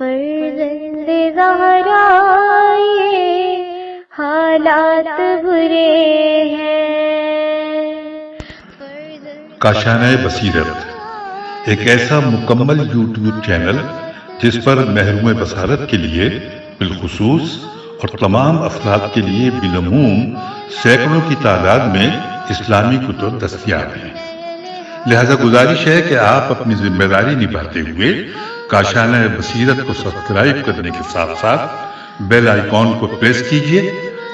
فرزند زہرا یہ حالات برے ہیں۔ کاشانۂ بصیرت ایک ایسا مکمل یوٹیوب چینل جس پر محروم بصارت کے لیے بالخصوص اور تمام افراد کے لیے بالعموم سینکڑوں کی تعداد میں اسلامی کتب دستیاب ہیں۔ لہذا گزارش ہے کہ آپ اپنی ذمہ داری نبھاتے ہوئے کاشانۂ بصیرت کو سبسکرائب کرنے کے ساتھ ساتھ بیل آئیکن کو پریس کیجیے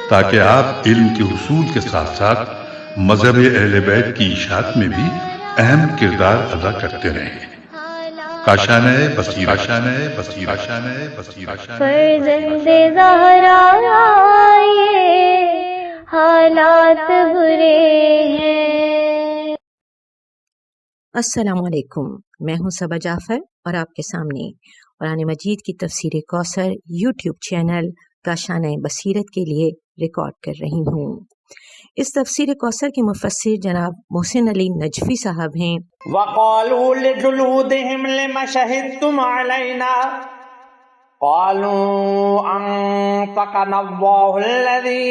تاکہ آپ علم کے حصول کے ساتھ ساتھ مذہب اہل بیت کی اشاعت میں بھی اہم کردار ادا کرتے رہیں۔ کاشانۂ بصیرت، کاشانۂ بصیرت، کاشانۂ بصیرت۔ فرزند زہرا یہ حالات برے ہیں۔ السلام علیکم، میں ہوں صبا جعفر اور آپ کے سامنے قرآن مجید کی تفسیر کوثر یوٹیوب چینل کاشانۂ بصیرت کے لیے ریکارڈ کر رہی ہوں۔ اس تفسیر کوثر کے مفسر جناب محسن علی نجفی صاحب ہیں۔ وَقَالُوا لِجُلُودِهِمْ لِمَ شَهِدتُّمْ عَلَيْنَا قَالُوا أَنطَقَنَا اللَّهُ الَّذِي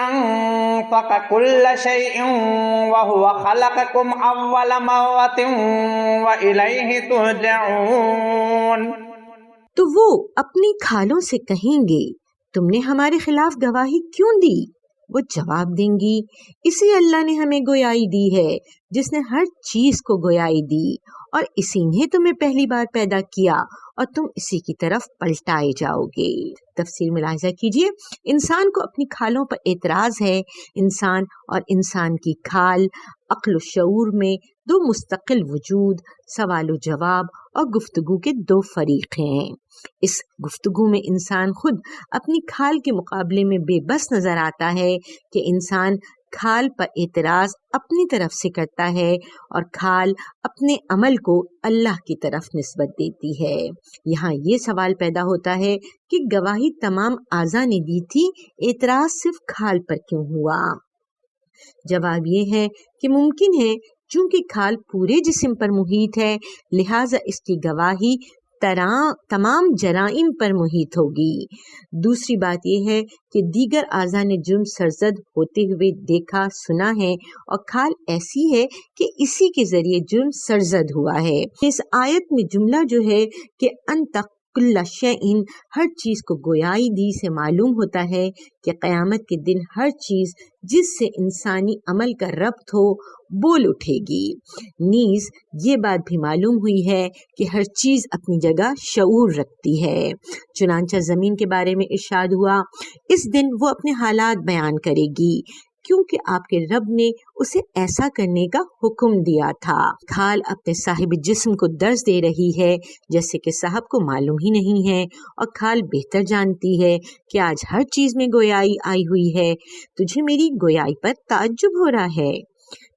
أَنطَقَ كُلَّ شَيْءٍ وَهُوَ خَلَقَكُمْ أَوَّلَ مَرَّةٍ وَإِلَيْهِ تُرْجَعُونَ۔ تو وہ اپنی کھالوں سے کہیں گے تم نے ہمارے خلاف گواہی کیوں دی؟ وہ جواب دیں گی اسی اللہ نے ہمیں گویائی دی ہے جس نے ہر چیز کو گویائی دی، اور اسی نے تمہیں پہلی بار پیدا کیا اور تم اسی کی طرف پلٹائے جاؤ گے۔ تفسیر ملاحظہ کیجئے، انسان کو اپنی کھالوں پر اعتراض ہے۔ انسان اور انسان کی کھال عقل و شعور میں دو مستقل وجود، سوال و جواب اور گفتگو کے دو فریق ہیں۔ اس گفتگو میں انسان خود اپنی کھال کے مقابلے میں بے بس نظر آتا ہے کہ انسان کھال پر اعتراض اپنی طرف سے کرتا ہے اور کھال اپنے عمل کو اللہ کی طرف نسبت دیتی ہے۔ یہاں یہ سوال پیدا ہوتا ہے کہ گواہی تمام اعضاء نے دی تھی، اعتراض صرف کھال پر کیوں ہوا؟ جواب یہ ہے کہ ممکن ہے چونکہ کھال پورے جسم پر محیط ہے، لہٰذا اس کی گواہی تمام جرائم پر محیط ہوگی۔ دوسری بات یہ ہے کہ دیگر اعضاء نے جرم سرزد ہوتے ہوئے دیکھا سنا ہے، اور کھال ایسی ہے کہ اسی کے ذریعے جرم سرزد ہوا ہے۔ اس آیت میں جملہ جو ہے کہ انتق کل شیء، ہر چیز کو گویائی دی سے معلوم ہوتا ہے کہ قیامت کے دن ہر چیز جس سے انسانی عمل کا ربط ہو بول اٹھے گی۔ نیز یہ بات بھی معلوم ہوئی ہے کہ ہر چیز اپنی جگہ شعور رکھتی ہے۔ چنانچہ زمین کے بارے میں ارشاد ہوا اس دن وہ اپنے حالات بیان کرے گی کیونکہ آپ کے رب نے اسے ایسا کرنے کا حکم دیا تھا۔ کھال اپنے صاحب جسم کو درس دے رہی ہے جیسے کہ صاحب کو معلوم ہی نہیں ہے، اور کھال بہتر جانتی ہے کہ آج ہر چیز میں گویائی آئی ہوئی ہے، تجھے میری گویائی پر تعجب ہو رہا ہے۔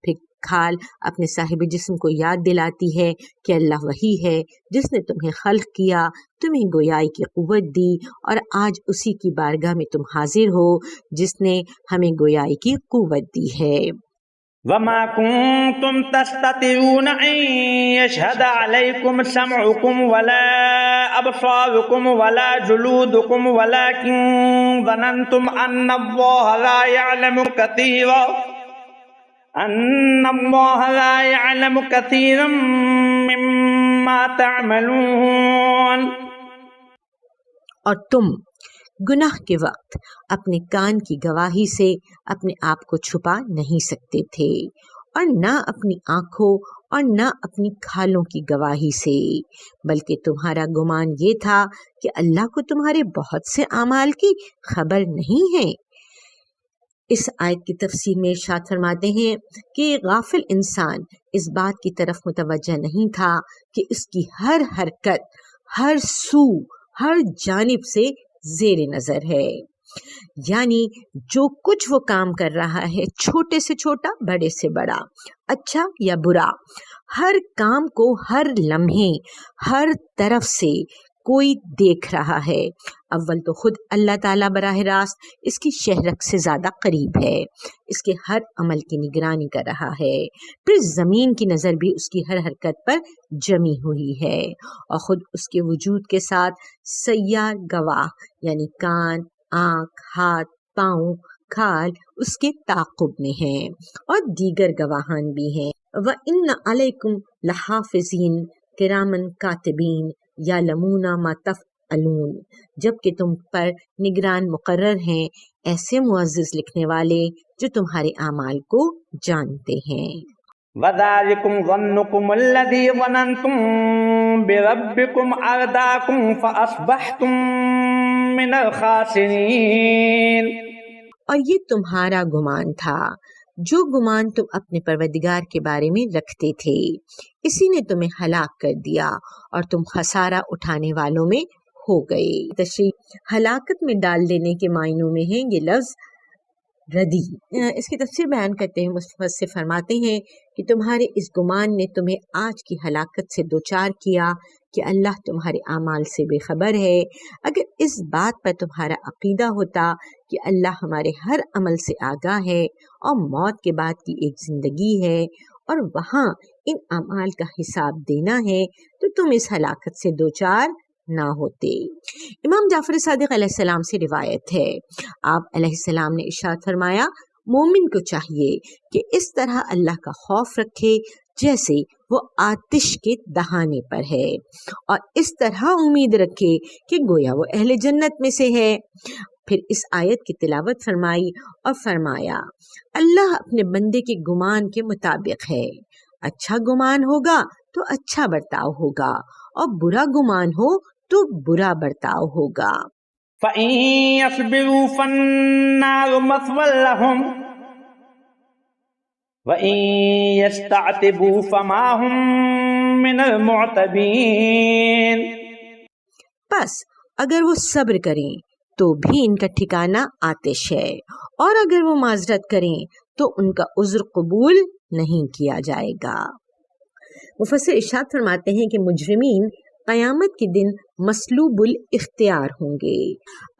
پھر کھال اپنے صاحب جسم کو یاد دلاتی ہے کہ اللہ وہی ہے جس نے تمہیں خلق کیا، تمہیں گویائی کی قوت دی، اور آج اسی کی بارگاہ میں تم حاضر ہو جس نے ہمیں گویائی کی قوت دی ہے۔ وَمَا كُنتُمْ تَسْتَطِيعُونَ أَن يَشْهَدَ عَلَيْكُمْ سَمْعُكُمْ وَلَا أَبْصَارُكُمْ وَلَا جُلُودُكُمْ وَلَكِنْ ظَنَنْتُمْ أَنَّ اللَّهَ لَا يَعْلَمُ كَثِيرًا مِّمَّا تَعْمَلُونَ۔ اور تم گناہ کے وقت اپنے کان کی گواہی سے اپنے آپ کو چھپا نہیں سکتے تھے، اور نہ اپنی آنکھوں اور نہ اپنی کھالوں کی گواہی سے، بلکہ تمہارا گمان یہ تھا کہ اللہ کو تمہارے بہت سے اعمال کی خبر نہیں ہے۔ اس آیت کی تفسیر میں ارشاد فرماتے ہیں کہ غافل انسان اس بات کی طرف متوجہ نہیں تھا کہ اس کی ہر حرکت، ہر سو، ہر جانب سے زیر نظر ہے، یعنی جو کچھ وہ کام کر رہا ہے، چھوٹے سے چھوٹا، بڑے سے بڑا، اچھا یا برا، ہر کام کو ہر لمحے ہر طرف سے کوئی دیکھ رہا ہے۔ اول تو خود اللہ تعالیٰ براہ راست اس کی شہرک سے زیادہ قریب ہے، اس کے ہر عمل کی نگرانی کر رہا ہے، پھر زمین کی نظر بھی اس کی ہر حرکت پر جمی ہوئی ہے، اور خود اس کے وجود کے ساتھ سیار گواہ یعنی کان، آنکھ، ہاتھ، پاؤں، کھال اس کے تعاقب میں ہیں، اور دیگر گواہان بھی ہیں۔ وَإِنَّ عَلَيْكُمْ لَحَافِظِينَ کِرَامًا کاتبین یعلمون ما تفعلون، جبکہ تم پر نگران مقرر ہیں ایسے معزز لکھنے والے جو تمہارے اعمال کو جانتے ہیں۔ وَذَلِكُمْ ظَنُّكُمُ الَّذِي ظَنَنْتُمْ بِرَبِّكُمْ أَرْدَاكُمْ فَأَصْبَحْتُمْ مِنَ الْخَاسِرِينَ۔ اور یہ تمہارا گمان تھا جو گمان تم اپنے پروردگار کے بارے میں رکھتے تھے، اسی نے تمہیں ہلاک کر دیا اور تم خسارہ اٹھانے والوں میں ہو گئے۔ تشریح ہلاکت میں ڈال دینے کے معنوں میں ہے یہ لفظ ردی۔ اس کی تفسیر بیان کرتے ہیں مفسر فرماتے ہیں کہ تمہارے اس گمان نے تمہیں آج کی ہلاکت سے دوچار کیا کہ اللہ تمہارے اعمال سے بے خبر ہے۔ اگر اس بات پر تمہارا عقیدہ ہوتا کہ اللہ ہمارے ہر عمل سے آگاہ ہے اور موت کے بعد کی ایک زندگی ہے اور وہاں ان اعمال کا حساب دینا ہے تو تم اس ہلاکت سے دوچار نہ ہوتے۔ امام جعفر صادق علیہ السلام سے روایت ہے، آپ علیہ السلام نے ارشاد فرمایا، مومن کو چاہیے کہ اس طرح اللہ کا خوف رکھے جیسے وہ آتش کے دہانے پر ہے، اور اس طرح امید رکھے کہ گویا وہ اہل جنت میں سے ہے۔ پھر اس آیت کی تلاوت فرمائی اور فرمایا، اللہ اپنے بندے کے گمان کے مطابق ہے، اچھا گمان ہوگا تو اچھا برتاؤ ہوگا اور برا گمان ہو تو برا برتاؤ ہوگا۔ فَإِن يَصْبِرُوا فَالنَّارُ مَثْوًى لَهُمْ وَإِن يَسْتَعْتِبُوا فَمَا هُمْ مِنَ الْمُعْتَبِينَ۔ پس اگر وہ صبر کریں تو بھی ان کا ٹھکانہ آتش ہے، اور اگر وہ معذرت کریں تو ان کا عذر قبول نہیں کیا جائے گا۔ مفسر ارشاد فرماتے ہیں کہ مجرمین قیامت کے دن مسلوب الاختیار ہوں گے۔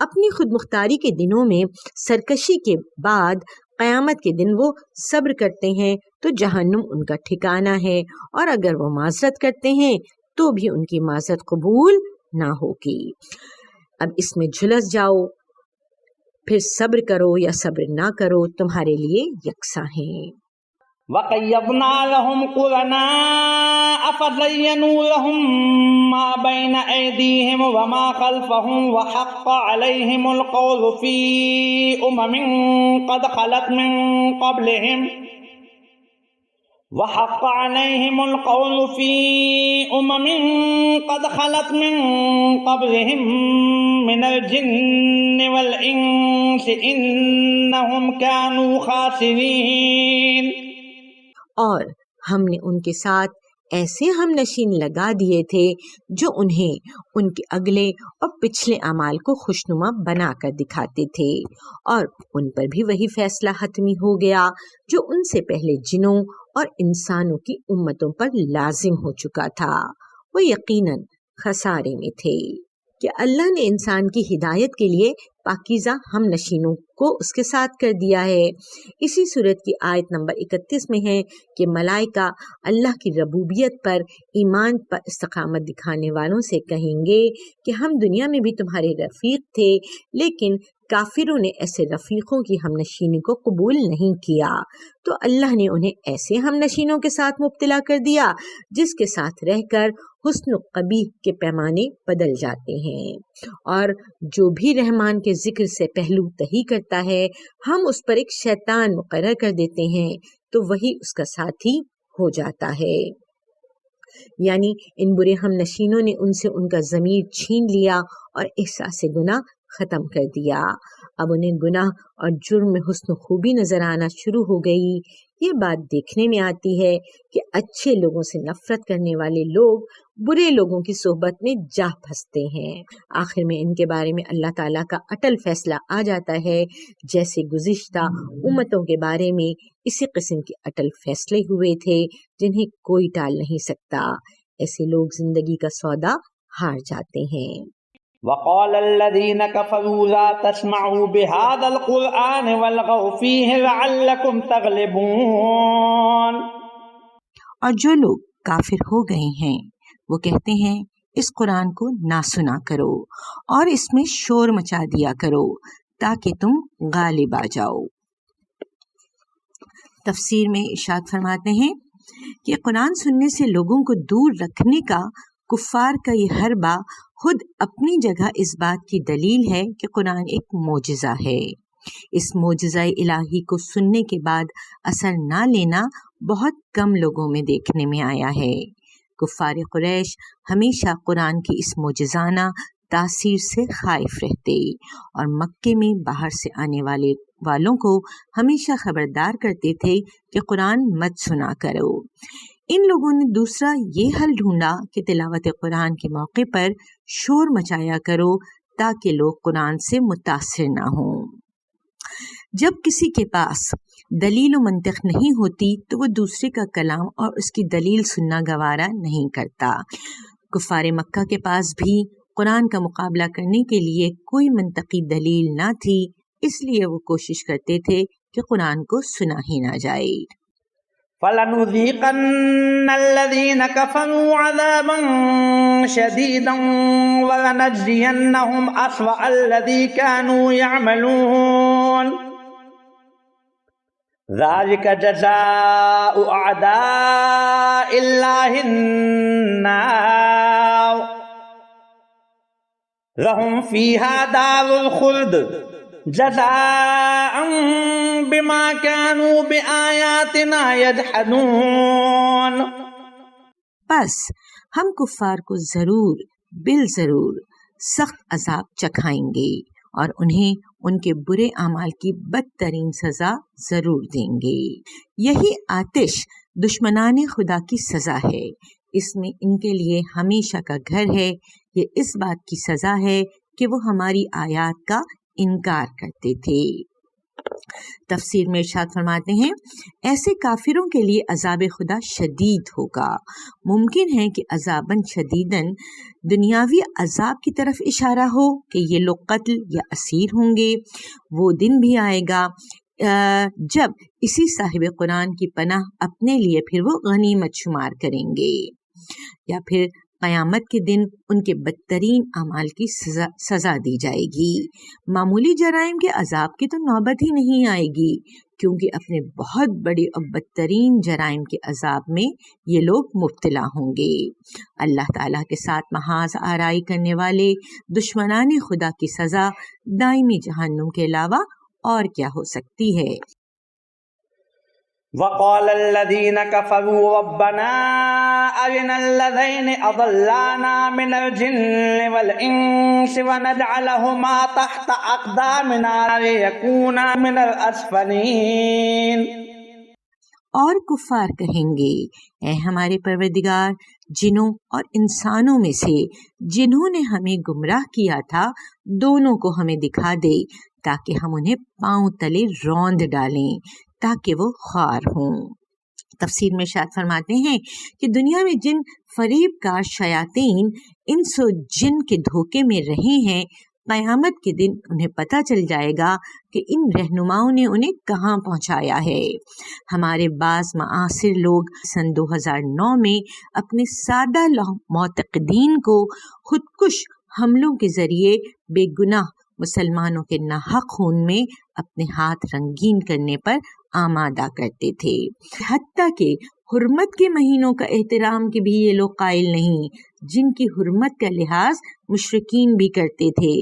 اپنی خود مختاری کے دنوں میں سرکشی کے بعد قیامت کے دن وہ صبر کرتے ہیں تو جہنم ان کا ٹھکانہ ہے، اور اگر وہ معذرت کرتے ہیں تو بھی ان کی معذرت قبول نہ ہوگی۔ اب اس میں جھلس جاؤ، پھر صبر کرو یا صبر نہ کرو تمہارے لیے یکساں ہیں۔ وَقَيَّضْنَا لَهُمْ قُرَنَاءَ فَزَيَّنُوا لَهُم مَّا بَيْنَ أَيْدِيهِمْ وَمَا خَلْفَهُمْ وَحَقَّ عَلَيْهِمُ الْقَوْلُ فِي أُمَمٍ قَدْ خَلَتْ مِن قَبْلِهِمْ مِنَ الْجِنِّ وَالْإِنسِ إِنَّهُمْ كَانُوا خَاسِرِينَ۔ اور ہم نے ان کے ساتھ ایسے ہم نشین لگا دیے تھے جو انہیں ان کے اگلے اور پچھلے اعمال کو خوشنما بنا کر دکھاتے تھے، اور ان پر بھی وہی فیصلہ حتمی ہو گیا جو ان سے پہلے جنوں اور انسانوں کی امتوں پر لازم ہو چکا تھا، وہ یقیناً خسارے میں تھے۔ کہ اللہ نے انسان کی ہدایت کے لیے پاکیزہ ہم نشینوں کو اس کے ساتھ کر دیا ہے۔ اسی صورت کی آیت نمبر 31 میں ہے کہ ملائکہ اللہ کی ربوبیت پر ایمان پر استقامت دکھانے والوں سے کہیں گے کہ ہم دنیا میں بھی تمہارے رفیق تھے، لیکن کافروں نے ایسے رفیقوں کی ہم نشینی کو قبول نہیں کیا، تو اللہ نے انہیں ایسے ہم نشینوں کے ساتھ مبتلا کر دیا جس کے ساتھ رہ کر حسن و قبیح کے پیمانے بدل جاتے ہیں، اور جو بھی رحمان کے ذکر سے پہلو تہی کرتا ہے ہم اس پر ایک شیطان مقرر کر دیتے ہیں تو وہی اس کا ساتھی ہو جاتا ہے۔ یعنی ان برے ہم نشینوں نے ان سے ان کا ضمیر چھین لیا اور احساس گناہ ختم کر دیا۔ اب انہیں گناہ اور جرم میں حسن و خوبی نظر آنا شروع ہو گئی۔ یہ بات دیکھنے میں آتی ہے کہ اچھے لوگوں سے نفرت کرنے والے لوگ برے لوگوں کی صحبت میں جا پھنستے ہیں۔ آخر میں ان کے بارے میں اللہ تعالیٰ کا اٹل فیصلہ آ جاتا ہے، جیسے گزشتہ امتوں کے بارے میں اسی قسم کے اٹل فیصلے ہوئے تھے جنہیں کوئی ٹال نہیں سکتا۔ ایسے لوگ زندگی کا سودا ہار جاتے ہیں۔ وقال الذين كفروا لا تسمعوا بهذا القرآن والغوا فيه لعلكم تغلبون. اور جو لوگ کافر ہو گئے ہیں وہ کہتے ہیں اس قرآن کو نہ سنا کرو اور اس میں شور مچا دیا کرو تاکہ تم غالب آ جاؤ. تفسیر میں ارشاد فرماتے ہیں کہ قرآن سننے سے لوگوں کو دور رکھنے کا کفار کا یہ حربہ خود اپنی جگہ اس بات کی دلیل ہے کہ قرآن ایک معجزہ ہے. اس معجزہ الہی کو سننے کے بعد اثر نہ لینا بہت کم لوگوں میں دیکھنے میں آیا ہے. کفار قریش ہمیشہ قرآن کی اس معجزانہ تاثیر سے خائف رہتے اور مکے میں باہر سے آنے والوں کو ہمیشہ خبردار کرتے تھے کہ قرآن مت سنا کرو. ان لوگوں نے دوسرا یہ حل ڈھونڈا کہ تلاوت قرآن کے موقع پر شور مچایا کرو تاکہ لوگ قرآن سے متاثر نہ ہوں. جب کسی کے پاس دلیل و منطق نہیں ہوتی تو وہ دوسرے کا کلام اور اس کی دلیل سننا گوارا نہیں کرتا. کفار مکہ کے پاس بھی قرآن کا مقابلہ کرنے کے لیے کوئی منطقی دلیل نہ تھی، اس لیے وہ کوشش کرتے تھے کہ قرآن کو سنا ہی نہ جائے. فَلَنُذِيقَنَّ الَّذِينَ كَفَرُوا عَذَابًا شَدِيدًا وَلَنَجْزِيَنَّهُمْ أَسْوَأَ الَّذِي كَانُوا يَعْمَلُونَ. ذَلِكَ جَزَاءُ أَعْدَاءِ اللَّهِ النَّارُ لَهُمْ فِيهَا دَارُ الْخُلْدِ جزاء بما كانوا بآياتنا يجحدون. بس ہم کفار کو ضرور بالضرور سخت عذاب چکھائیں گے اور انہیں ان کے برے اعمال کی بدترین سزا ضرور دیں گے. یہی آتش دشمنان خدا کی سزا ہے. اس میں ان کے لیے ہمیشہ کا گھر ہے. یہ اس بات کی سزا ہے کہ وہ ہماری آیات کا انکار کرتے تھے. تفسیر میں ارشاد فرماتے ہیں ایسے کافروں کے لیے عذاب خدا شدید ہوگا. ممکن ہے کہ عذاباً شدیداً دنیاوی عذاب کی طرف اشارہ ہو کہ یہ لوگ قتل یا اسیر ہوں گے. وہ دن بھی آئے گا جب اسی صاحب قرآن کی پناہ اپنے لیے پھر وہ غنیمت شمار کریں گے، یا پھر قیامت کے دن ان کے بدترین اعمال کی سزا دی جائے گی. معمولی جرائم کے عذاب کی تو نوبت ہی نہیں آئے گی، کیونکہ اپنے بہت بڑے اور بدترین جرائم کے عذاب میں یہ لوگ مبتلا ہوں گے. اللہ تعالیٰ کے ساتھ محاذ آرائی کرنے والے دشمنان خدا کی سزا دائمی جہنم کے علاوہ اور کیا ہو سکتی ہے. وقال الذين كفروا ربنا أرنا الذين أضلانا من الجن والإنس ونجعلهما تحت أقدامنا ليكونا من الأسفلين. اور کفار کہیں گے اے ہمارے پروردگار، جنوں اور انسانوں میں سے جنہوں نے ہمیں گمراہ کیا تھا دونوں کو ہمیں دکھا دے تاکہ ہم انہیں پاؤں تلے روند ڈالیں تاکہ وہ خوار ہوں. تفسیر میں ارشاد فرماتے ہیں کہ دنیا میں جن فریب کار شیاطین انس و جن کے دھوکے میں رہے ہیں، قیامت کے دن انہیں پتہ چل جائے گا کہ ان رہنماؤں نے انہیں کہاں پہنچایا ہے. ہمارے بعض معاصر لوگ سن 2009 میں اپنے سادہ معتقدین کو خودکش حملوں کے ذریعے بے گناہ مسلمانوں کے ناحق خون میں اپنے ہاتھ رنگین کرنے پر آمادہ کرتے تھے. حتیٰ کہ حرمت کے مہینوں کا احترام کے بھی یہ لوگ قائل نہیں، جن کی حرمت کا لحاظ مشرکین بھی کرتے تھے.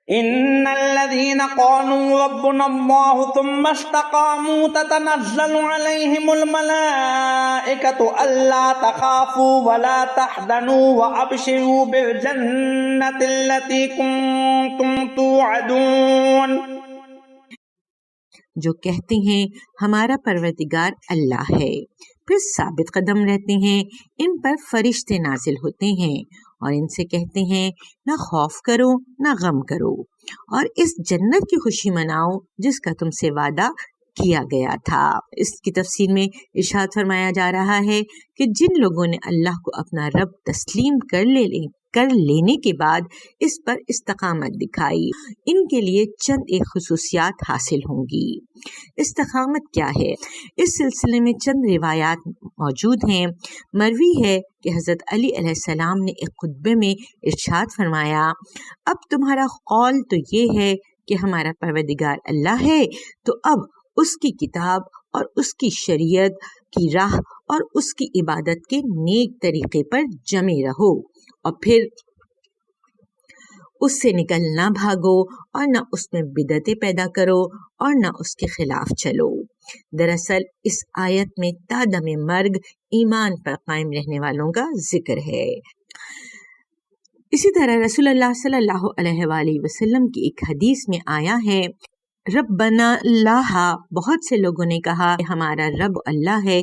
ان الذين قالوا ربنا الله ثم استقاموا تتنزل عليهم الملائكة ألا تخافوا ولا تحزنوا وأبشروا بالجنة التي كنتم توعدون. جو کہتے ہیں ہمارا پروردگار اللہ ہے، پھر ثابت قدم رہتے ہیں، ان پر فرشتے نازل ہوتے ہیں اور ان سے کہتے ہیں نہ خوف کرو نہ غم کرو اور اس جنت کی خوشی مناؤ جس کا تم سے وعدہ کیا گیا تھا. اس کی تفسیر میں ارشاد فرمایا جا رہا ہے کہ جن لوگوں نے اللہ کو اپنا رب تسلیم کر لینے کے بعد اس پر استقامت دکھائی، ان کے لیے چند ایک خصوصیات حاصل ہوں گی۔ استقامت کیا ہے؟ اس سلسلے میں چند روایات موجود ہیں۔ مروی ہے کہ حضرت علی علیہ السلام نے ایک خطبے میں ارشاد فرمایا، اب تمہارا قول تو یہ ہے کہ ہمارا پروردگار اللہ ہے، تو اب اس کی کتاب اور اس کی شریعت کی راہ اور اس کی عبادت کے نیک طریقے پر جمے رہو، اور پھر اس سے نکل نہ بھاگو اور نہ اس میں بدعتیں پیدا کرو اور نہ اس کے خلاف چلو۔ دراصل اس آیت میں تا دم مرگ ایمان پر قائم رہنے والوں کا ذکر ہے۔ اسی طرح رسول اللہ صلی اللہ علیہ وآلہ وسلم کی ایک حدیث میں آیا ہے، ربنا اللہ، بہت سے لوگوں نے کہا ہمارا رب اللہ ہے،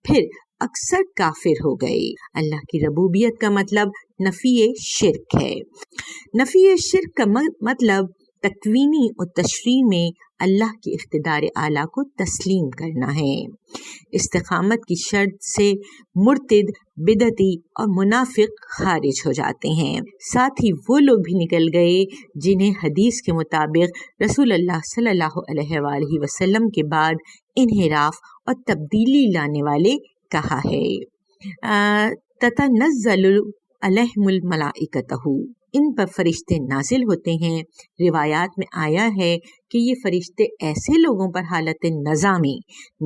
پھر اکثر کافر ہو گئے۔ اللہ کی ربوبیت کا مطلب نفی شرک ہے۔ نفی شرک کا مطلب تکوینی اور تشریع میں اللہ کی اقتدار اعلیٰ کو تسلیم کرنا ہے۔ استقامت کی شرط سے مرتد، بدعتی اور منافق خارج ہو جاتے ہیں۔ ساتھ ہی وہ لوگ بھی نکل گئے جنہیں حدیث کے مطابق رسول اللہ صلی اللہ علیہ وآلہ وسلم کے بعد انحراف اور تبدیلی لانے والے کہا ہے۔ تتنزل علیہم الملائکۃ، ان پر فرشتے نازل ہوتے ہیں۔ روایات میں آیا ہے کہ یہ فرشتے ایسے لوگوں پر حالت نزا میں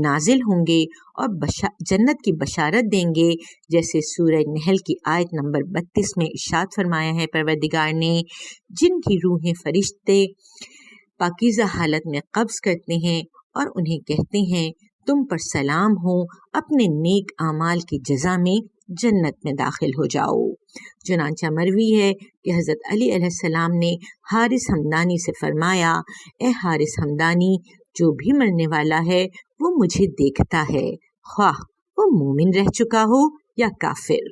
نازل ہوں گے اور جنت کی بشارت دیں گے، جیسے سورہ نحل کی آیت نمبر 32 میں ارشاد فرمایا ہے پروردگار نے، جن کی روحیں فرشتے پاکیزہ حالت میں قبض کرتے ہیں اور انہیں کہتے ہیں تم پر سلام ہو، اپنے نیک اعمال کی جزا میں جنت میں داخل ہو جاؤ۔ چنانچہ مروی ہے کہ حضرت علی علیہ السلام نے حارث ہمدانی سے فرمایا، اے حارث ہمدانی، جو بھی مرنے والا ہے وہ مجھے دیکھتا ہے، خواہ وہ مومن رہ چکا ہو یا کافر۔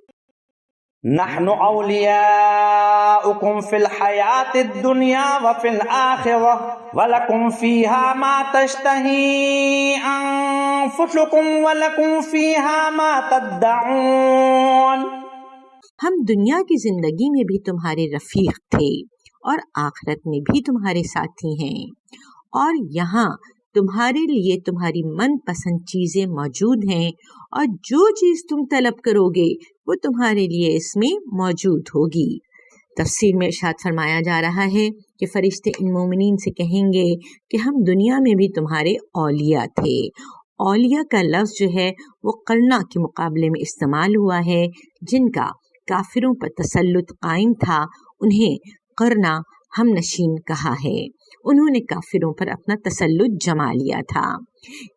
نحن اولیاؤکم فی الحیات الدنیا وفی الآخرہ ولکم فیہا ما تشتہی انفسکم ولکم فیہا ما تدعون۔ ہم دنیا کی زندگی میں بھی تمہارے رفیق تھے اور آخرت میں بھی تمہارے ساتھی ہیں، اور یہاں تمہارے لیے تمہاری من پسند چیزیں موجود ہیں، اور جو چیز تم طلب کرو گے وہ تمہارے لیے اس میں موجود ہوگی۔ تفسیر میں ارشاد فرمایا جا رہا ہے کہ فرشتے ان مومنین سے کہیں گے کہ ہم دنیا میں بھی تمہارے اولیاء تھے۔ اولیاء کا لفظ جو ہے وہ قرنا کے مقابلے میں استعمال ہوا ہے، جن کا کافروں پر تسلط قائم تھا، انہیں قرنا ہم نشین کہا ہے۔ انہوں نے کافروں پر اپنا تسلط جما لیا تھا۔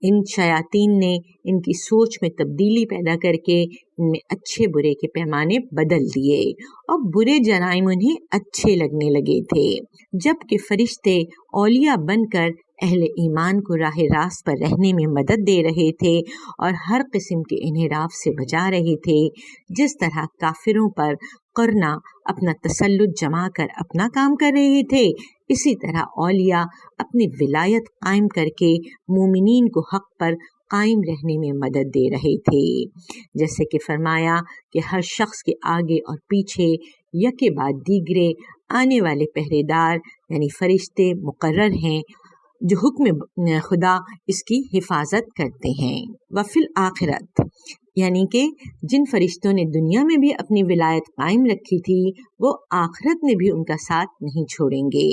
ان شیاطین نے ان کی سوچ میں تبدیلی پیدا کر کے ان میں اچھے برے کے پیمانے بدل دیے، اور برے جرائم انہیں اچھے لگنے لگے تھے، جبکہ فرشتے اولیاء بن کر اہل ایمان کو راہ راست پر رہنے میں مدد دے رہے تھے اور ہر قسم کے انحراف سے بچا رہے تھے۔ جس طرح کافروں پر قرنا اپنا تسلط جما کر اپنا کام کر رہے تھے، اسی طرح اولیاء اپنی ولایت قائم کر کے مومنین کو حق پر قائم رہنے میں مدد دے رہے تھے۔ جیسے کہ فرمایا کہ ہر شخص کے آگے اور پیچھے یکے بعد دیگرے آنے والے پہرے دار یعنی فرشتے مقرر ہیں، جو حکم خدا اس کی حفاظت کرتے ہیں۔ وفی الآخرت، یعنی کہ جن فرشتوں نے دنیا میں بھی اپنی ولایت قائم رکھی تھی، وہ آخرت میں بھی ان کا ساتھ نہیں چھوڑیں گے۔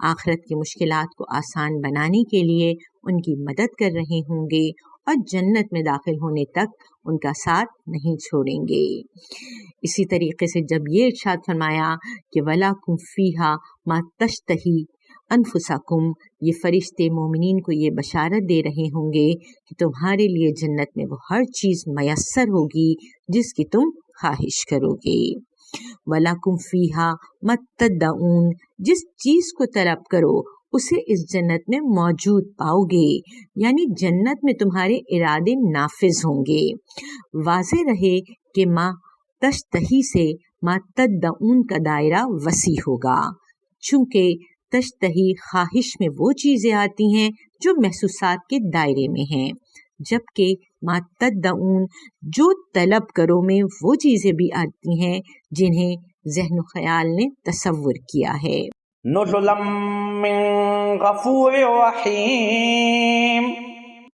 آخرت کی مشکلات کو آسان بنانے کے لیے ان کی مدد کر رہے ہوں گے اور جنت میں داخل ہونے تک ان کا ساتھ نہیں چھوڑیں گے۔ اسی طریقے سے جب یہ ارشاد فرمایا کہ وَلَكُمْ فِيهَا مَا تَشْتَهِي انفسکم، یہ فرشتے مومنین کو یہ بشارت دے رہے ہوں گے کہ تمہارے لیے جنت میں وہ ہر چیز میسر ہوگی جس کی تم خواہش کرو گے۔ وَلَكُمْ فِيهَا مَا تَدَّعُونَ، جس چیز کو طلب کرو اسے اس جنت میں موجود پاؤ گے، یعنی جنت میں تمہارے ارادے نافذ ہوں گے۔ واضح رہے کہ ما تشتہی سے ما تدعون کا دائرہ وسیع ہوگا، چونکہ تشتہی خواہش میں وہ چیزیں آتی ہیں جو محسوسات کے دائرے میں ہیں، جبکہ ما تدعون جو طلب کرو میں وہ چیزیں بھی آتی ہیں جنہیں ذہن و خیال نے تصور کیا ہے۔ نزلا من غفور رحیم،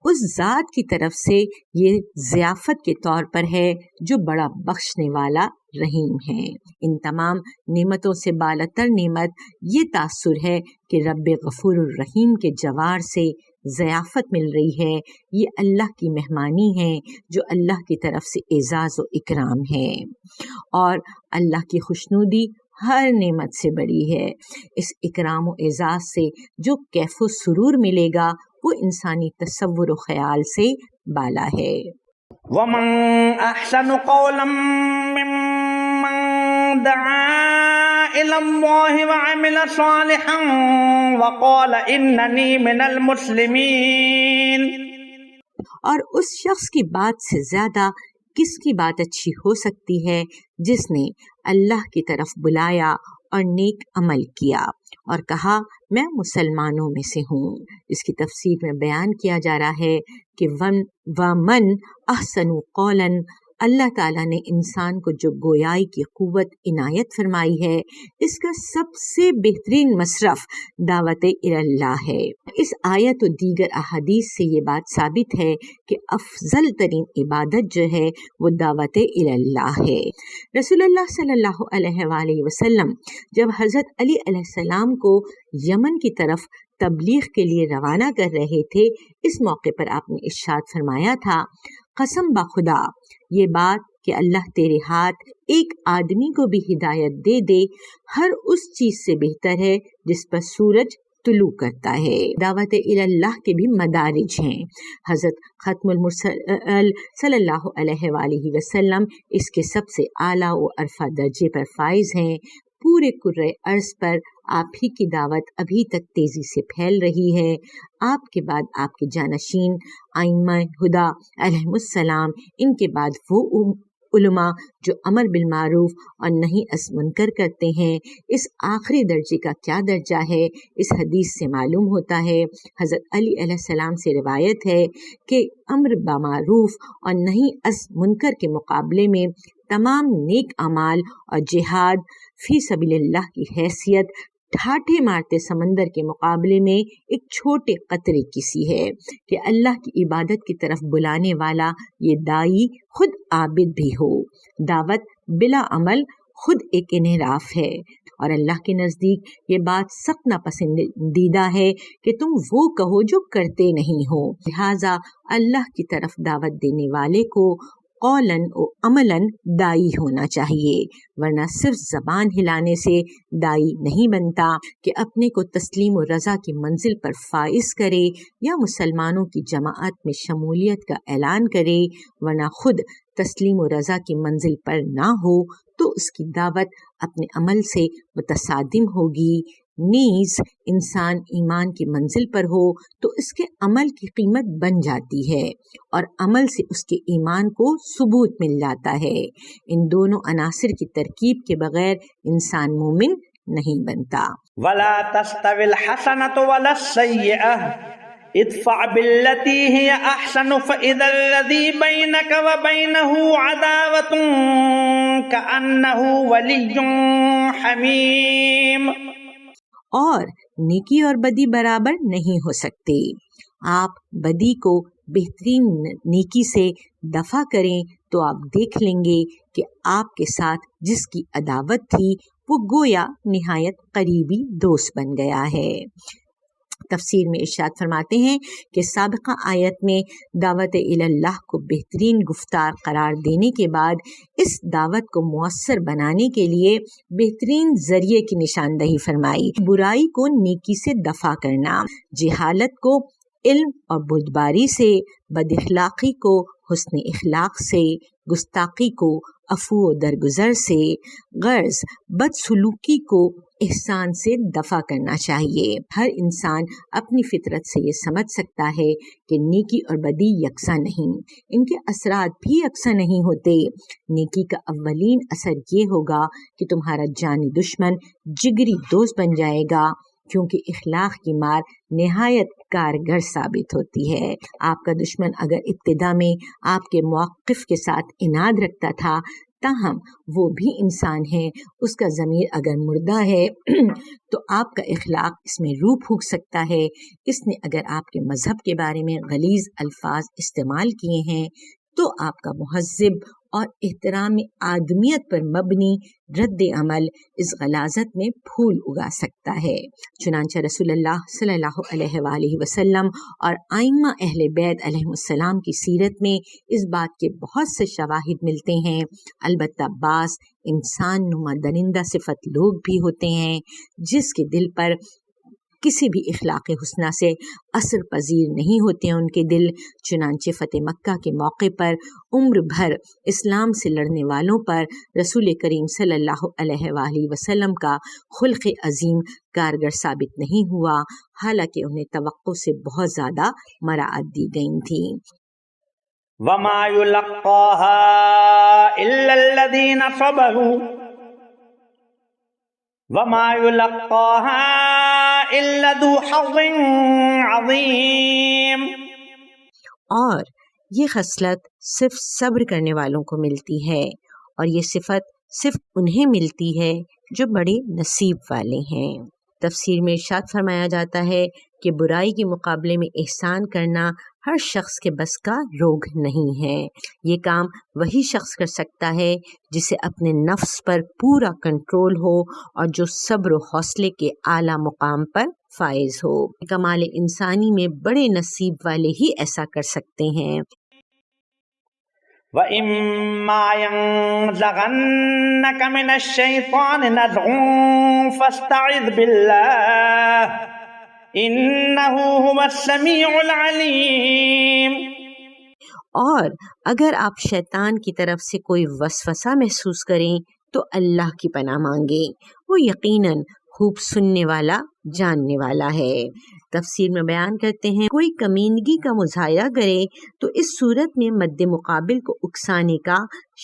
اس ذات کی طرف سے یہ ضیافت کے طور پر ہے جو بڑا بخشنے والا رحیم ہے۔ ان تمام نعمتوں سے بالاتر نعمت یہ تاثر ہے کہ رب غفور الرحیم کے جوار سے ضیافت مل رہی ہے۔ یہ اللہ کی مہمانی ہے جو اللہ کی طرف سے اعزاز و اکرام ہے، اور اللہ کی خوشنودی ہر نعمت سے بڑی ہے۔ اس اکرام و اعزاز سے جو کیف و سرور ملے گا وہ انسانی تصور و خیال سے بالا ہے۔ ومن احسن قولا ممن دعا الى اللہ وعمل صالحا وقال اننی من المسلمین، اور اس شخص کی بات سے زیادہ کس کی بات اچھی ہو سکتی ہے جس نے اللہ کی طرف بلایا اور نیک عمل کیا اور کہا میں مسلمانوں میں سے ہوں۔ اس کی تفسیر میں بیان کیا جا رہا ہے کہ ومن احسن قولا، اللہ تعالیٰ نے انسان کو جو گویائی کی قوت عنایت فرمائی ہے، اس کا سب سے بہترین مصرف دعوت اللہ ہے۔ اس آیت و دیگر احادیث سے یہ بات ثابت ہے کہ افضل ترین عبادت جو ہے وہ دعوت اللہ ہے۔ رسول اللہ صلی اللہ علیہ وآلہ وسلم جب حضرت علی علیہ السلام کو یمن کی طرف تبلیغ کے لیے روانہ کر رہے تھے، اس موقع پر آپ نے ارشاد فرمایا تھا، قسم بخدا یہ بات کہ اللہ تیرے ہاتھ ایک آدمی کو بھی ہدایت دے دے ہر اس چیز سے بہتر ہے جس پر سورج طلوع کرتا ہے۔ دعوت اللہ کے بھی مدارج ہیں۔ حضرت ختم المرسل صلی اللہ علیہ وآلہ وسلم اس کے سب سے اعلیٰ و عرفہ درجے پر فائز ہیں۔ پورے کرۂ ارض پر آپ ہی کی دعوت ابھی تک تیزی سے پھیل رہی ہے۔ آپ کے بعد آپ کے جانشین ائمہ ہدی علیہم السلام، ان کے بعد وہ علماء جو امر بالمعروف اور نہی عن منکر کرتے ہیں۔ اس آخری درجے کا کیا درجہ ہے اس حدیث سے معلوم ہوتا ہے۔ حضرت علی علیہ السلام سے روایت ہے کہ امر بالمعروف اور نہی عن منکر کے مقابلے میں تمام نیک اعمال اور جہاد فی سبیل اللہ کی حیثیت ٹھاٹھے مارتے سمندر کے مقابلے میں ایک چھوٹے قطرے کی سی ہے کہ اللہ کی عبادت کی طرف بلانے والا یہ دائی خود عابد بھی ہو۔ دعوت بلا عمل خود ایک انحراف ہے، اور اللہ کے نزدیک یہ بات سخت ناپسندیدہ ہے کہ تم وہ کہو جو کرتے نہیں ہو۔ لہٰذا اللہ کی طرف دعوت دینے والے کو قولاً و عملاً دائی ہونا چاہیے، ورنہ صرف زبان ہلانے سے دائی نہیں بنتا کہ اپنے کو تسلیم و رضا کی منزل پر فائز کرے یا مسلمانوں کی جماعت میں شمولیت کا اعلان کرے، ورنہ خود تسلیم و رضا کی منزل پر نہ ہو تو اس کی دعوت اپنے عمل سے متصادم ہوگی۔ نیز انسان ایمان کی منزل پر ہو تو اس کے عمل کی قیمت بن جاتی ہے، اور عمل سے اس کے ایمان کو ثبوت مل جاتا ہے۔ ان دونوں عناصر کی ترکیب کے بغیر انسان مومن نہیں بنتا۔ ولا تستوی الحسنۃ ولا السیئۃ ادفع بالتی ہی احسن فاذا الذی بینک وبینہ عداوۃ کأنہ ولی حمیم، اور نیکی اور بدی برابر نہیں ہو سکتے۔ آپ بدی کو بہترین نیکی سے دفع کریں تو آپ دیکھ لیں گے کہ آپ کے ساتھ جس کی عداوت تھی وہ گویا نہایت قریبی دوست بن گیا ہے۔ تفسیر میں ارشاد فرماتے ہیں کہ سابقہ آیت میں دعوت اللہ کو بہترین گفتار قرار دینے کے بعد اس دعوت کو مؤثر بنانے کے لیے بہترین ذریعے کی نشاندہی فرمائی۔ برائی کو نیکی سے دفع کرنا، جہالت کو علم اور بردباری سے، بد اخلاقی کو حسن اخلاق سے، گستاخی کو عفو و درگزر سے، غرض بد سلوکی کو احسان سے دفع کرنا چاہیے۔ ہر انسان اپنی فطرت سے یہ سمجھ سکتا ہے کہ نیکی اور بدی یکساں نہیں، ان کے اثرات بھی یکساں نہیں ہوتے۔ نیکی کا اولین اثر یہ ہوگا کہ تمہارا جانی دشمن جگری دوست بن جائے گا، کیونکہ اخلاق کی مار نہایت کارگر ثابت ہوتی ہے۔ آپ کا دشمن اگر ابتدا میں آپ کے موقف کے ساتھ عناد رکھتا تھا، تاہم وہ بھی انسان ہے، اس کا ضمیر اگر مردہ ہے تو آپ کا اخلاق اس میں روح پھونک سکتا ہے۔ اس نے اگر آپ کے مذہب کے بارے میں غلیظ الفاظ استعمال کیے ہیں تو آپ کا مہذب اور احترام آدمیت پر مبنی رد عمل اس غلاظت میں پھول اگا سکتا ہے۔ چنانچہ رسول اللہ صلی اللہ علیہ وآلہ وسلم اور ائمہ اہل بیت علیہ السلام کی سیرت میں اس بات کے بہت سے شواہد ملتے ہیں۔ البتہ بعض انسان نما درندہ صفت لوگ بھی ہوتے ہیں جس کے دل پر کسی بھی اخلاق حسنہ سے اثر پذیر نہیں ہوتے ان کے دل۔ چنانچہ فتح مکہ کے موقع پر عمر بھر اسلام سے لڑنے والوں پر رسول کریم صلی اللہ علیہ وآلہ وسلم کا خلق عظیم کارگر ثابت نہیں ہوا، حالانکہ انہیں توقع سے بہت زیادہ مراعات دی گئی تھی۔ وما يلقاها إلا الذين صبروا وما يلقاها إلا ذو حظ عظيم۔ اور یہ خصلت صرف صبر کرنے والوں کو ملتی ہے، اور یہ صفت صرف انہیں ملتی ہے جو بڑے نصیب والے ہیں۔ تفسیر میں ارشاد فرمایا جاتا ہے کہ برائی کے مقابلے میں احسان کرنا ہر شخص کے بس کا روگ نہیں ہے۔ یہ کام وہی شخص کر سکتا ہے جسے اپنے نفس پر پورا کنٹرول ہو اور جو صبر و حوصلے کے اعلیٰ مقام پر فائز ہو۔ کمال انسانی میں بڑے نصیب والے ہی ایسا کر سکتے ہیں۔ وَإِمَّا يَنزَغَنَّكَ مِنَ الشَّيْطَانِ نَزْغٌ فَاسْتَعِذْ بِاللَّهِ إِنَّهُ هُوَ السَّمِيعُ الْعَلِيمُ۔ اور اگر آپ شیطان کی طرف سے کوئی وسوسہ محسوس کریں تو اللہ کی پناہ مانگیں، وہ یقیناً خوب سننے والا جاننے والا ہے۔ تفسیر میں بیان کرتے ہیں کوئی کمینگی کا مظاہرہ کرے تو اس صورت میں مد مقابل کو اکسانے کا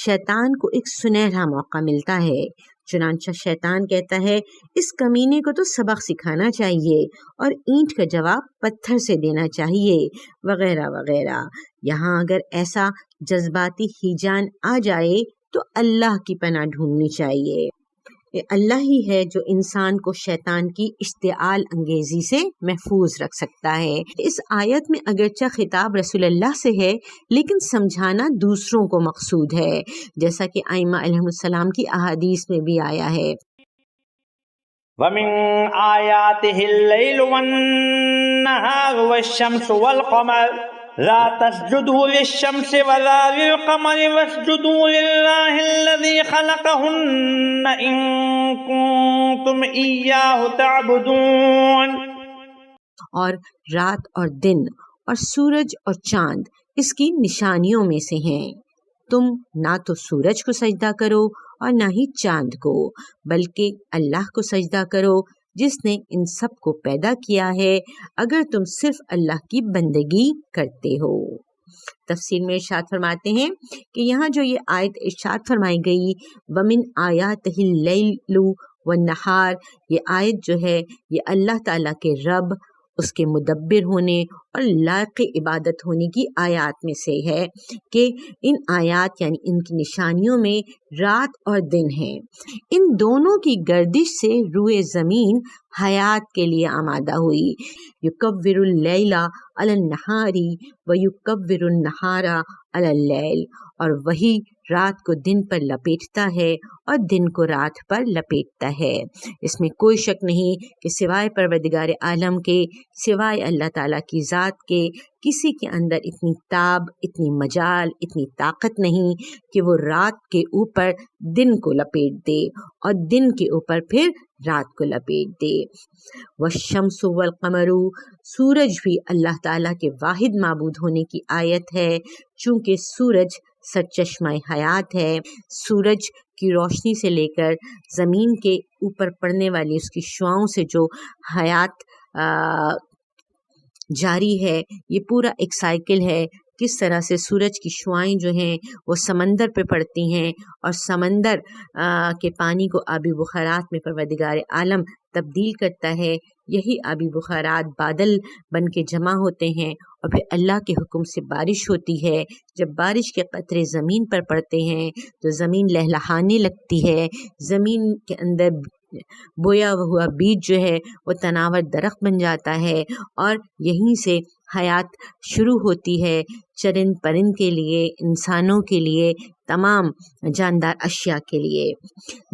شیطان کو ایک سنہرا موقع ملتا ہے۔ چنانچہ شیطان کہتا ہے اس کمینے کو تو سبق سکھانا چاہیے اور اینٹ کا جواب پتھر سے دینا چاہیے، وغیرہ وغیرہ۔ یہاں اگر ایسا جذباتی ہیجان آ جائے تو اللہ کی پناہ ڈھونڈنی چاہیے۔ یہ اللہ ہی ہے جو انسان کو شیطان کی اشتعال انگیزی سے محفوظ رکھ سکتا ہے۔ اس آیت میں اگرچہ خطاب رسول اللہ سے ہے لیکن سمجھانا دوسروں کو مقصود ہے، جیسا کہ ائمہ علیہ السلام کی احادیث میں بھی آیا ہے۔ وَمِنْ آيَاتِهِ اللَّيْلُ وَالنَّهَارُ وَالشَّمْسُ وَالْقَمَرُ لَا تَسْجُدُوا لِلشَّمْسِ وَلَا لِلْقَمَرِ وَاسْجُدُوا لِلَّهِ الَّذِي خَلَقَهُنَّ إِن كُنتُمْ إِيَّاهُ تَعْبُدُونَ۔ اور رات اور دن اور سورج اور چاند اس کی نشانیوں میں سے ہیں، تم نہ تو سورج کو سجدہ کرو اور نہ ہی چاند کو، بلکہ اللہ کو سجدہ کرو جس نے ان سب کو پیدا کیا ہے، اگر تم صرف اللہ کی بندگی کرتے ہو۔ تفسیر میں ارشاد فرماتے ہیں کہ یہاں جو یہ آیت ارشاد فرمائی گئی وَمِنْ آیَاتِهِ اللَّيْلُ وَالنَّهَارُ، یہ آیت جو ہے یہ اللہ تعالیٰ کے رب، اس کے مدبر ہونے اور لائق عبادت ہونے کی آیات میں سے ہے کہ ان آیات یعنی ان کی نشانیوں میں رات اور دن ہیں۔ ان دونوں کی گردش سے روئے زمین حیات کے لیے آمادہ ہوئی۔ یکور اللیل علی النہار ویکور النہار علی اللیل، اور وہی رات کو دن پر لپیٹتا ہے اور دن کو رات پر لپیٹتا ہے۔ اس میں کوئی شک نہیں کہ سوائے پروردگار عالم کے، سوائے اللہ تعالیٰ کی ذات کے، کسی کے اندر اتنی تاب، اتنی مجال، اتنی طاقت نہیں کہ وہ رات کے اوپر دن کو لپیٹ دے اور دن کے اوپر پھر رات کو لپیٹ دے۔ والشمس والقمر، سورج بھی اللہ تعالیٰ کے واحد معبود ہونے کی آیت ہے، چونکہ سورج سرچشمہ حیات ہے۔ سورج کی روشنی سے لے کر زمین کے اوپر پڑنے والی اس کی شعاؤں سے جو حیات جاری ہے، یہ پورا ایک سائیکل ہے۔ کس طرح سے سورج کی شعائیں جو ہیں وہ سمندر پہ پڑتی ہیں اور سمندر کے پانی کو آبی بخارات میں پروردگار عالم تبدیل کرتا ہے، یہی آبی بخارات بادل بن کے جمع ہوتے ہیں اور پھر اللہ کے حکم سے بارش ہوتی ہے۔ جب بارش کے قطرے زمین پر پڑتے ہیں تو زمین لہلہانے لگتی ہے، زمین کے اندر بویا ہوا بیج جو ہے وہ تناور درخت بن جاتا ہے، اور یہیں سے حیات شروع ہوتی ہے چرند پرند کے لیے، انسانوں کے لیے، تمام جاندار اشیاء کے لیے۔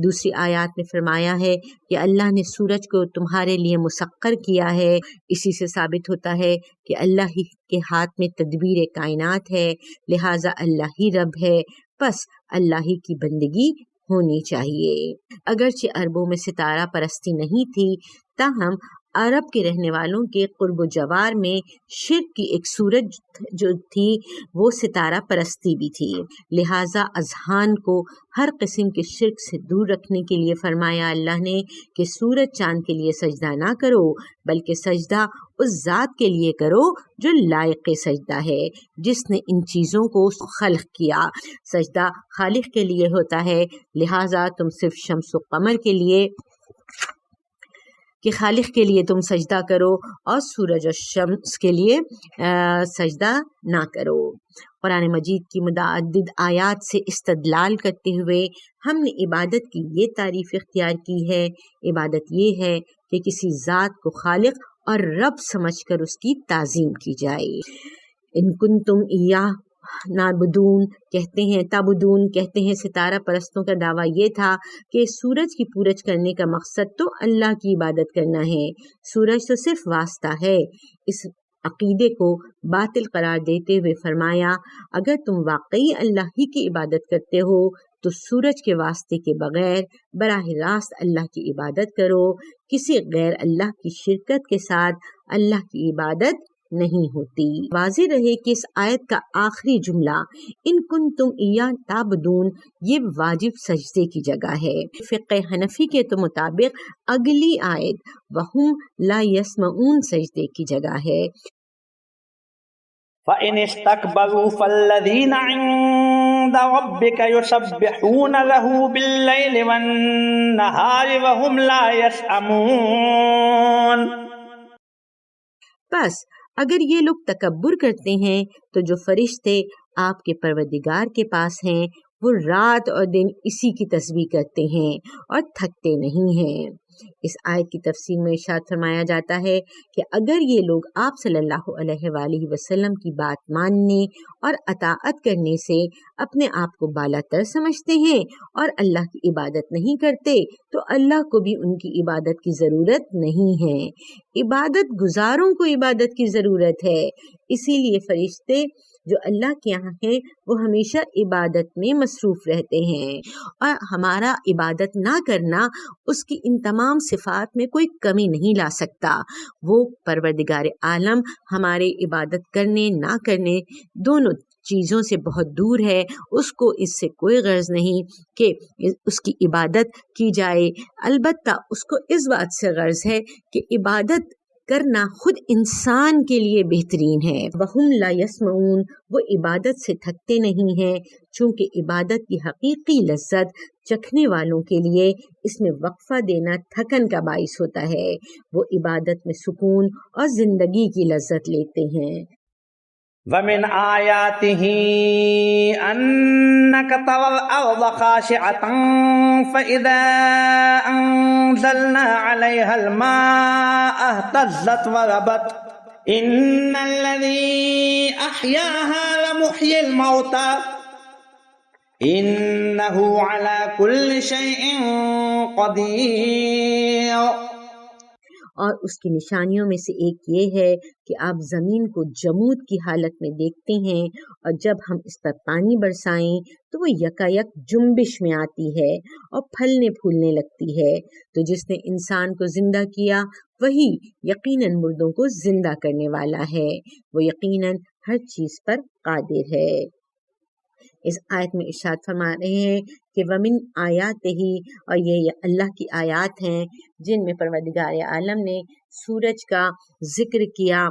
دوسری آیات میں فرمایا ہے کہ اللہ نے سورج کو تمہارے لیے مسخر کیا ہے۔ اسی سے ثابت ہوتا ہے کہ اللہ ہی کے ہاتھ میں تدبیر کائنات ہے، لہٰذا اللہ ہی رب ہے، بس اللہ ہی کی بندگی ہونی چاہیے۔ اگرچہ عربوں میں ستارہ پرستی نہیں تھی، تاہم عرب کے رہنے والوں کے قرب و جوار میں شرک کی ایک صورت جو تھی وہ ستارہ پرستی بھی تھی، لہٰذا اذہان کو ہر قسم کے شرک سے دور رکھنے کے لیے فرمایا اللہ نے کہ سورج چاند کے لیے سجدہ نہ کرو، بلکہ سجدہ اس ذات کے لیے کرو جو لائق سجدہ ہے، جس نے ان چیزوں کو خلق کیا۔ سجدہ خالق کے لیے ہوتا ہے، لہٰذا تم صرف شمس و قمر کے لیے کہ خالق کے لیے تم سجدہ کرو اور سورج اور شمس کے لیے سجدہ نہ کرو۔ قرآن مجید کی متعدد آیات سے استدلال کرتے ہوئے ہم نے عبادت کی یہ تعریف اختیار کی ہے۔ عبادت یہ ہے کہ کسی ذات کو خالق اور رب سمجھ کر اس کی تعظیم کی جائے۔ ان کنتم ایاہ نعبدون کہتے ہیں، تعبدون کہتے ہیں، ستارہ پرستوں کا دعویٰ یہ تھا کہ سورج کی پورج کرنے کا مقصد تو اللہ کی عبادت کرنا ہے، سورج تو صرف واسطہ ہے۔ اس عقیدے کو باطل قرار دیتے ہوئے فرمایا اگر تم واقعی اللہ ہی کی عبادت کرتے ہو تو سورج کے واسطے کے بغیر براہ راست اللہ کی عبادت کرو، کسی غیر اللہ کی شرکت کے ساتھ اللہ کی عبادت نہیں ہوتی۔ واضح رہے کہ اس آیت کا آخری جملہ ان کنتم ایاہ تعبدون یہ واجب سجدے کی جگہ ہے۔ فقہ حنفی کے تو مطابق اگلی آیت وہم لا یسمعون سجدے کی جگہ ہے۔ فَإِنِ اسْتَكْبَرُوا فَالَّذِينَ عِندَ رَبِّكَ يُسَبِّحُونَ لَهُ بِاللَّيْلِ وَالنَّهَارِ وَهُمْ لَا يَسْأَمُونَ۔ بس اگر یہ لوگ تکبر کرتے ہیں تو جو فرشتے آپ کے پروردگار کے پاس ہیں وہ رات اور دن اسی کی تسبیح کرتے ہیں اور تھکتے نہیں ہیں۔ اس آیت کی تفسیر میں ارشاد فرمایا جاتا ہے کہ اگر یہ لوگ آپ صلی اللہ علیہ وآلہ وسلم کی بات ماننے اور اطاعت کرنے سے اپنے آپ کو بالا تر سمجھتے ہیں اور اللہ کی عبادت نہیں کرتے تو اللہ کو بھی ان کی عبادت کی ضرورت نہیں ہے۔ عبادت گزاروں کو عبادت کی ضرورت ہے، اسی لیے فرشتے جو اللہ کے یہاں ہیں وہ ہمیشہ عبادت میں مصروف رہتے ہیں، اور ہمارا عبادت نہ کرنا اس کی ان تمام صفات میں کوئی کمی نہیں لا سکتا۔ وہ پروردگار عالم ہمارے عبادت کرنے نہ کرنے دونوں چیزوں سے بہت دور ہے، اس کو اس سے کوئی غرض نہیں کہ اس کی عبادت کی جائے، البتہ اس کو اس بات سے غرض ہے کہ عبادت کرنا خود انسان کے لیے بہترین ہے۔ وَهُمْ لَا يَسْمَعُونَ وہ عبادت سے تھکتے نہیں ہیں، چونکہ عبادت کی حقیقی لذت چکھنے والوں کے لیے اس میں وقفہ دینا تھکن کا باعث ہوتا ہے، وہ عبادت میں سکون اور زندگی کی لذت لیتے ہیں۔ وَمِنْ آيَاتِهِ أَنَّكَ تَرَى الْأَرْضَ خَاشِعَةً فَإِذَا أَنزَلْنَا عَلَيْهَا الْمَاءَ اهْتَزَّتْ وَرَبَتْ إِنَّ الَّذِي أَحْيَاهَا لَمُحْيِي الْمَوْتَى إِنَّهُ عَلَى كُلِّ شَيْءٍ قَدِيرٌ۔ اور اس کی نشانیوں میں سے ایک یہ ہے کہ آپ زمین کو جمود کی حالت میں دیکھتے ہیں، اور جب ہم اس پر پانی برسائیں تو وہ یکایک جنبش میں آتی ہے اور پھلنے پھولنے لگتی ہے۔ تو جس نے انسان کو زندہ کیا وہی یقیناً مردوں کو زندہ کرنے والا ہے، وہ یقیناً ہر چیز پر قادر ہے۔ اس آیت میں ارشاد فرما رہے ہیں کہ وَمِنْ آیَاتِهِ اور یہ اللہ کی آیات ہیں جن میں پروردگار عالم نے سورج کا ذکر کیا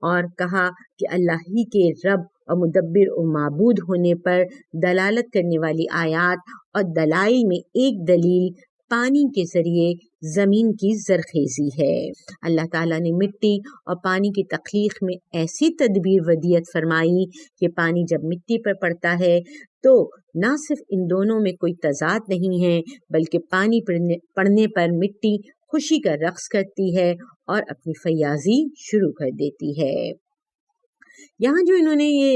اور کہا کہ اللہ ہی کے رب اور مدبر و معبود ہونے پر دلالت کرنے والی آیات، اور دلائل میں ایک دلیل پانی کے ذریعے زمین کی زرخیزی ہے۔ اللہ تعالیٰ نے مٹی اور پانی کی تخلیق میں ایسی تدبیر ودیت فرمائی کہ پانی جب مٹی پر پڑتا ہے تو نہ صرف ان دونوں میں کوئی تضاد نہیں ہے، بلکہ پانی پڑنے پر مٹی خوشی کا رقص کرتی ہے اور اپنی فیاضی شروع کر دیتی ہے۔ یہاں جو انہوں نے یہ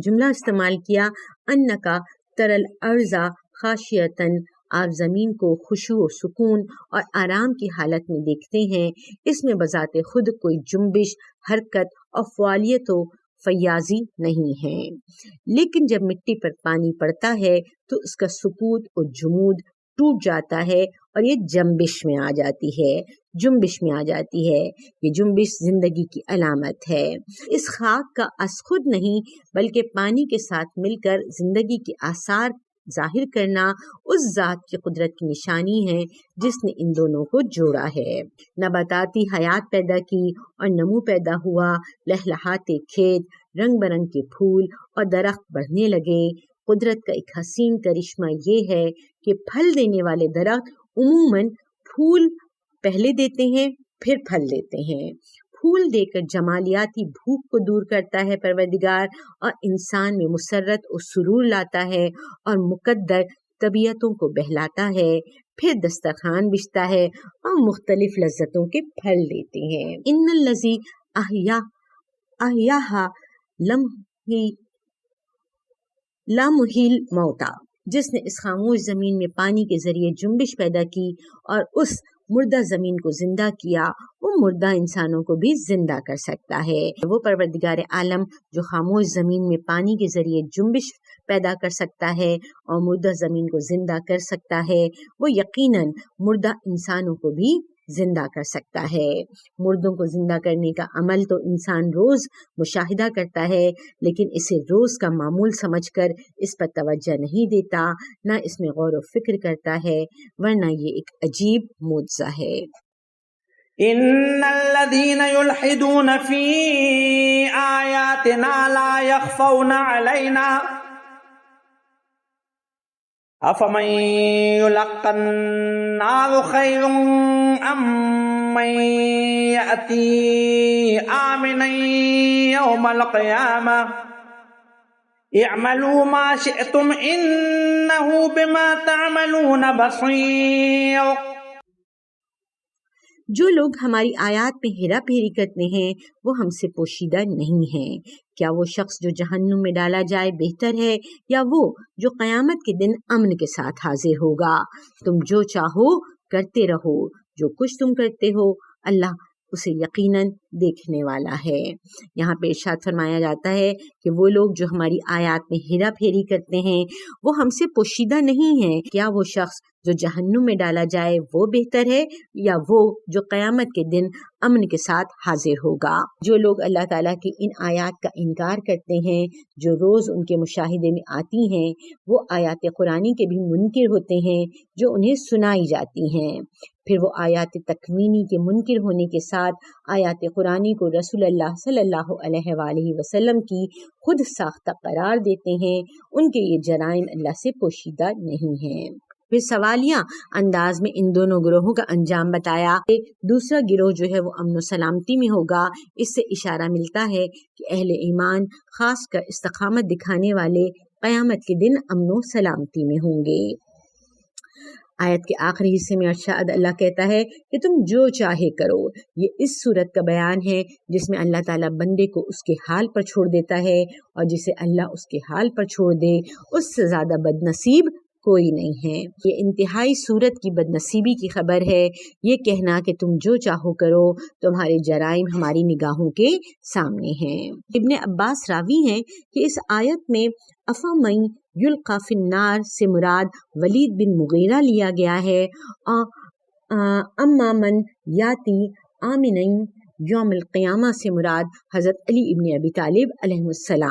جملہ استعمال کیا، انکا ترل ارضا خاشیتن، آپ زمین کو خشوع و سکون اور آرام کی حالت میں دیکھتے ہیں، اس میں بذات خود کوئی جنبش، حرکت اور فعالیت و فیاضی نہیں ہے، لیکن جب مٹی پر پانی پڑتا ہے تو اس کا سکوت اور جمود ٹوٹ جاتا ہے اور یہ جنبش میں آ جاتی ہے، جنبش میں آ جاتی ہے۔ یہ جنبش زندگی کی علامت ہے۔ اس خاک کا از خود نہیں بلکہ پانی کے ساتھ مل کر زندگی کے آثار ظاہر کرنا اس ذات کی قدرت کی نشانی ہے جس نے ان دونوں کو جوڑا ہے۔ نباتاتی حیات پیدا کی اور نمو پیدا ہوا، لہلہاتے کھیت، رنگ برنگ کے پھول اور درخت بڑھنے لگے۔ قدرت کا ایک حسین کرشمہ یہ ہے کہ پھل دینے والے درخت عموماً پھول پہلے دیتے ہیں پھر پھل دیتے ہیں۔ پھول دے کر جمالیاتی بھوک کو دور کرتا ہے پروردگار اور انسان میں مسرت اور سرور لاتا ہے اور مقدر طبیعتوں کو بہلاتا ہے، پھر دسترخوان بچھتا ہے اور مختلف لذتوں کے پھل دیتے ہیں۔ ان الذی احیاھا لمحیی الموتیٰ، جس نے اس خاموش زمین میں پانی کے ذریعے جنبش پیدا کی اور اس مردہ زمین کو زندہ کیا، وہ مردہ انسانوں کو بھی زندہ کر سکتا ہے۔ وہ پروردگار عالم جو خاموش زمین میں پانی کے ذریعے جنبش پیدا کر سکتا ہے اور مردہ زمین کو زندہ کر سکتا ہے، وہ یقیناً مردہ انسانوں کو بھی زندہ کر سکتا ہے۔ مردوں کو زندہ کرنے کا عمل تو انسان روز مشاہدہ کرتا ہے، لیکن اسے روز کا معمول سمجھ کر اس پر توجہ نہیں دیتا، نہ اس میں غور و فکر کرتا ہے، ورنہ یہ ایک عجیب معجزہ ہے۔ ان الذين يلحدون في آياتنا لا يخفون علينا افمن يلقى النار خير ام من يأتي آمنا يوم القيامة اعملوا ما شئتم انه بما تعملون بصير۔ جو لوگ ہماری آیات میں ہیرا پھیری کرتے ہیں وہ ہم سے پوشیدہ نہیں ہیں۔ کیا وہ شخص جو جہنم میں ڈالا جائے بہتر ہے یا وہ جو قیامت کے دن امن کے ساتھ حاضر ہوگا؟ تم جو چاہو کرتے رہو، جو کچھ تم کرتے ہو اللہ اسے یقیناً دیکھنے والا ہے۔ یہاں پہ ارشاد فرمایا جاتا ہے کہ وہ لوگ جو ہماری آیات میں ہیرا پھیری کرتے ہیں وہ ہم سے پوشیدہ نہیں ہیں۔ کیا وہ شخص جو جہنم میں ڈالا جائے وہ بہتر ہے یا وہ جو قیامت کے دن امن کے ساتھ حاضر ہوگا؟ جو لوگ اللہ تعالیٰ کی ان آیات کا انکار کرتے ہیں جو روز ان کے مشاہدے میں آتی ہیں، وہ آیات قرآنی کے بھی منکر ہوتے ہیں جو انہیں سنائی جاتی ہیں۔ پھر وہ آیات تکوینی کے منکر ہونے کے ساتھ آیات قرآنی کو رسول اللہ صلی اللہ علیہ وآلہ وسلم کی خود ساختہ قرار دیتے ہیں۔ ان کے یہ جرائم اللہ سے پوشیدہ نہیں ہیں۔ پھر سوالیہ انداز میں ان دونوں گروہوں کا انجام بتایا۔ دوسرا گروہ جو ہے وہ امن و سلامتی میں ہوگا۔ اس سے اشارہ ملتا ہے کہ اہل ایمان خاص کر استقامت دکھانے والے قیامت کے دن امن و سلامتی میں ہوں گے۔ آیت کے آخری حصے میں ارشاد اللہ کہتا ہے کہ تم جو چاہے کرو۔ یہ اس صورت کا بیان ہے جس میں اللہ تعالیٰ بندے کو اس کے حال پر چھوڑ دیتا ہے، اور جسے اللہ اس کے حال پر چھوڑ دے اس سے زیادہ بد نصیب کوئی نہیں ہے۔ یہ انتہائی صورت کی بد نصیبی کی خبر ہے، یہ کہنا کہ تم جو چاہو کرو، تمہارے جرائم ہماری نگاہوں کے سامنے ہیں۔ ابن عباس راوی ہیں کہ اس آیت میں افمن یلقی فی النار سے مراد ولید بن مغیرہ لیا گیا ہے، اما من یاتی آمنا یوم القیامہ سے مراد حضرت علی ابن ابی طالب علیہ السلام۔